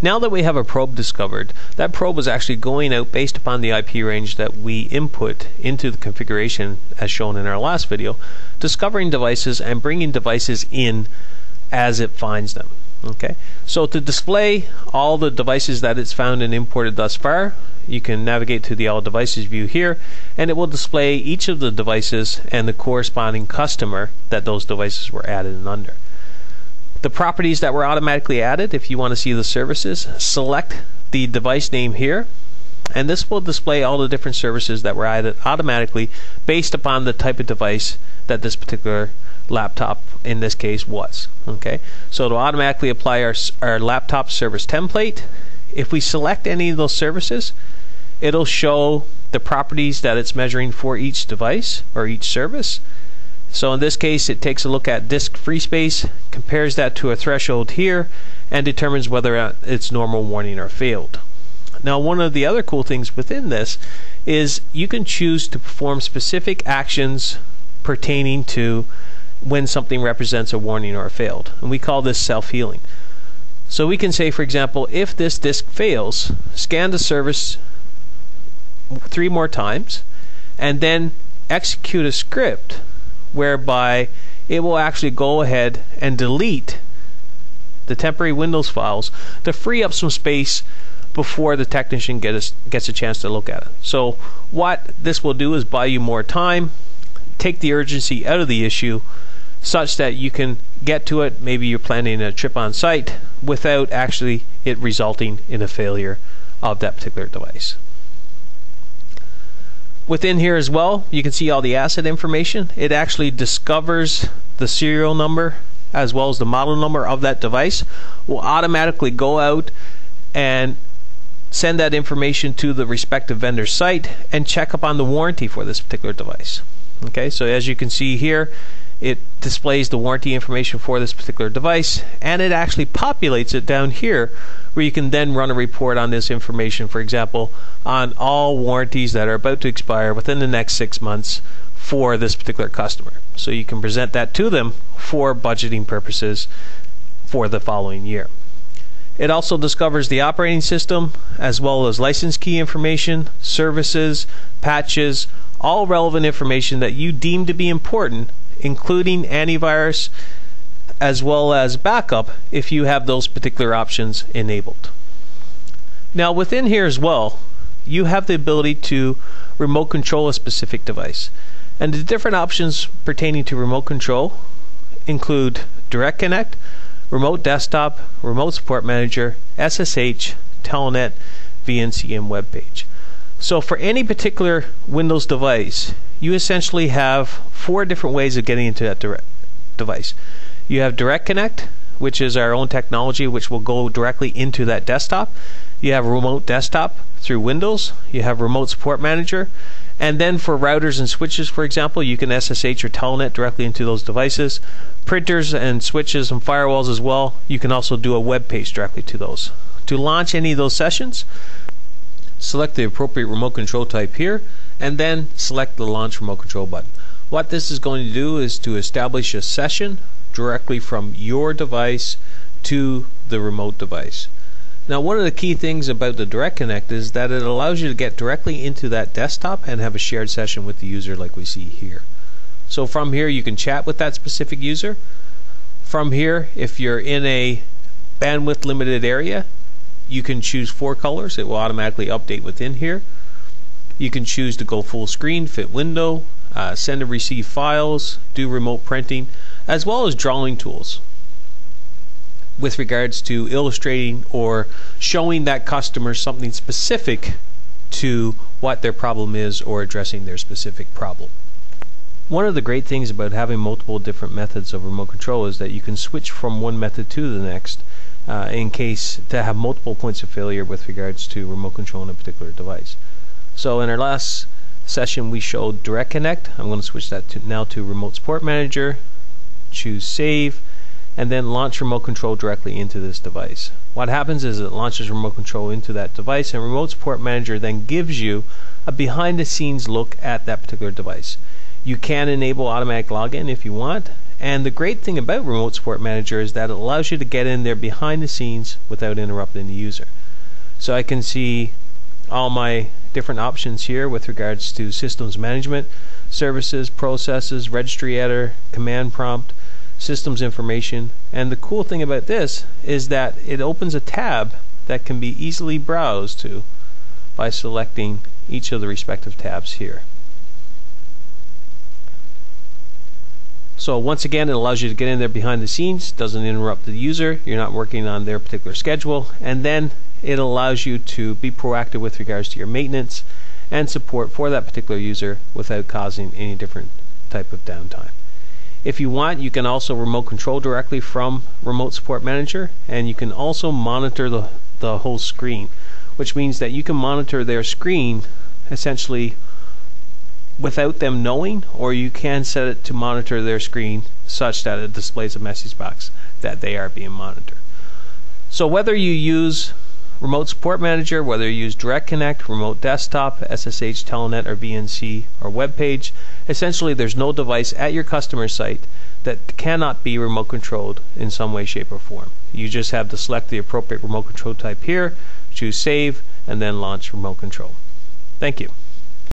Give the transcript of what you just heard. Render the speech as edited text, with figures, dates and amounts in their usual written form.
Now that we have a probe discovered, that probe was actually going out based upon the IP range that we input into the configuration as shown in our last video, discovering devices and bringing devices in as it finds them. Okay, so to display all the devices that it's found and imported thus far, you can navigate to the All Devices view here, and it will display each of the devices and the corresponding customer that those devices were added in under. The properties that were automatically added, if you want to see the services, select the device name here, and this will display all the different services that were added automatically based upon the type of device that this particular laptop in this case was. Okay, so it'll automatically apply our laptop service template. If we select any of those services, it'll show the properties that it's measuring for each device or each service. So in this case, it takes a look at disk free space, compares that to a threshold here, and determines whether it's normal, warning, or failed. Now, one of the other cool things within this is you can choose to perform specific actions pertaining to when something represents a warning or a failed, and we call this self-healing. So we can say, for example, if this disk fails, scan the service 3 more times, and then execute a script whereby it will actually go ahead and delete the temporary Windows files to free up some space before the technician gets a chance to look at it. So what this will do is buy you more time, take the urgency out of the issue, such that you can get to it. Maybe you're planning a trip on site without actually it resulting in a failure of that particular device. Within here as well, you can see all the asset information. It actually discovers the serial number as well as the model number of that device. Will automatically go out and send that information to the respective vendor site and check up on the warranty for this particular device. Okay, so as you can see here, it displays the warranty information for this particular device, and it actually populates it down here where you can then run a report on this information, for example, on all warranties that are about to expire within the next 6 months for this particular customer. So you can present that to them for budgeting purposes for the following year. It also discovers the operating system as well as license key information, services, patches, all relevant information that you deem to be important, including antivirus as well as backup if you have those particular options enabled. Now within here as well, you have the ability to remote control a specific device, and the different options pertaining to remote control include Direct Connect, Remote Desktop, Remote Support Manager, SSH, Telnet, VNC, and Web Page. So for any particular Windows device, you essentially have 4 different ways of getting into that device. You have Direct Connect, which is our own technology which will go directly into that desktop. You have Remote Desktop through Windows. You have Remote Support Manager. And then for routers and switches, for example, you can SSH or Telnet directly into those devices. Printers and switches and firewalls as well, you can also do a web page directly to those. To launch any of those sessions, select the appropriate remote control type here, and then select the Launch Remote Control button. What this is going to do is to establish a session directly from your device to the remote device. Now, one of the key things about the Direct Connect is that it allows you to get directly into that desktop and have a shared session with the user like we see here. So from here you can chat with that specific user. From here, if you're in a bandwidth limited area, you can choose 4 colors. It will automatically update within here. You can choose to go full screen, fit window, send and receive files, do remote printing, as well as drawing tools with regards to illustrating or showing that customer something specific to what their problem is or addressing their specific problem. One of the great things about having multiple different methods of remote control is that you can switch from one method to the next in case to have multiple points of failure with regards to remote control in a particular device. So in our last session we showed Direct Connect. I'm going to switch that now to Remote Support Manager, choose Save, and then launch remote control directly into this device. What happens is it launches remote control into that device, and Remote Support Manager then gives you a behind the scenes look at that particular device. You can enable automatic login if you want, And the great thing about Remote Support Manager is that it allows you to get in there behind the scenes without interrupting the user. So I can see all my different options here with regards to systems management, services, processes, registry editor, command prompt, systems information. And the cool thing about this is that it opens a tab that can be easily browsed to by selecting each of the respective tabs here. So once again, it allows you to get in there behind the scenes, doesn't interrupt the user, you're not working on their particular schedule, and then it allows you to be proactive with regards to your maintenance and support for that particular user without causing any different type of downtime. If you want, you can also remote control directly from Remote Support Manager, and you can also monitor the whole screen, which means that you can monitor their screen essentially without them knowing, or you can set it to monitor their screen such that it displays a message box that they are being monitored. So whether you use Remote Support Manager, whether you use Direct Connect, Remote Desktop, SSH, Telnet, or VNC, or web page, essentially there's no device at your customer site that cannot be remote controlled in some way, shape, or form. You just have to select the appropriate remote control type here, choose Save, and then launch remote control. Thank you.